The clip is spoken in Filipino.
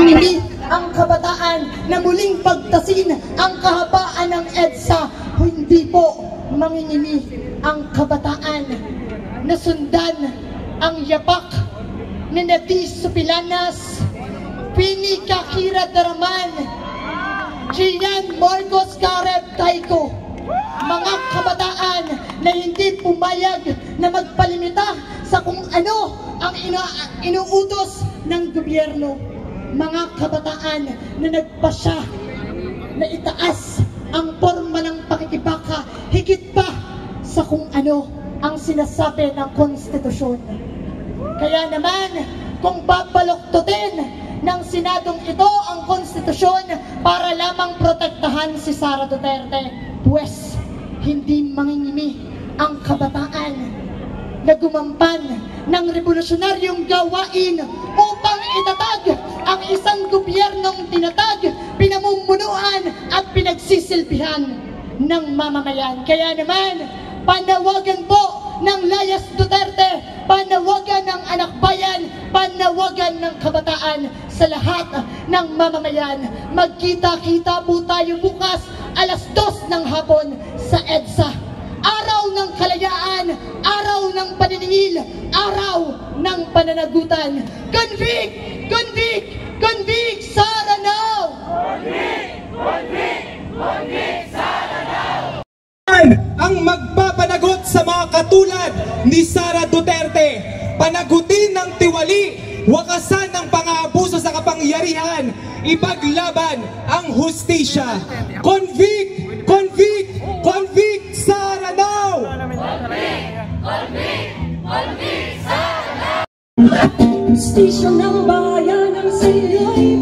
Manginginig ang kabataan na muling pagtasin ang kahabaan ng EDSA. Hindi po manginginig ang kabataan na sundan ang yapak ni Nadis Supilanas, Pini Kakira Daraman, Gian Marcos Gareb Taiko. Mga kabataan na hindi pumayag na magpalimita sa kung ano ang inuutos ng gobyerno. Mga kabataan na nagpasya na itaas ang forma ng pakikibaka higit pa sa kung ano ang sinasabi ng konstitusyon. Kaya naman, kung babaloktutin ng Senadong ito ang konstitusyon para lamang protektahan si Sara Duterte, pues hindi manginginig ang kabataan na gumampan ng revolusyonaryong gawain upang itatag ang isang gobyernong tinatag, pinamumunuan at pinagsisilbihan ng mamamayan. Kaya naman, panawagan po ng Layas Duterte, panawagan ng anak bayan, panawagan ng kabataan sa lahat ng mamamayan. Magkita-kita po tayo bukas alas 2 ng hapon sa EDSA. Araw ng kalayaan, araw ng paniningil, araw ng pananagutan. Convict! Convict! Convict! Sara now! Convict! Convict! Convict! Sara now! Ang magpapanagot sa mga katulad ni Sara Duterte, panagutin ng tiwali, wakasan ng pang-aabuso sa kapangyarihan, ipaglaban ang hustisya. Convict! Convict! Convict! Sara now! Convict! Convict! Convict! Sara now! Hustisya ng bayan ang sila'y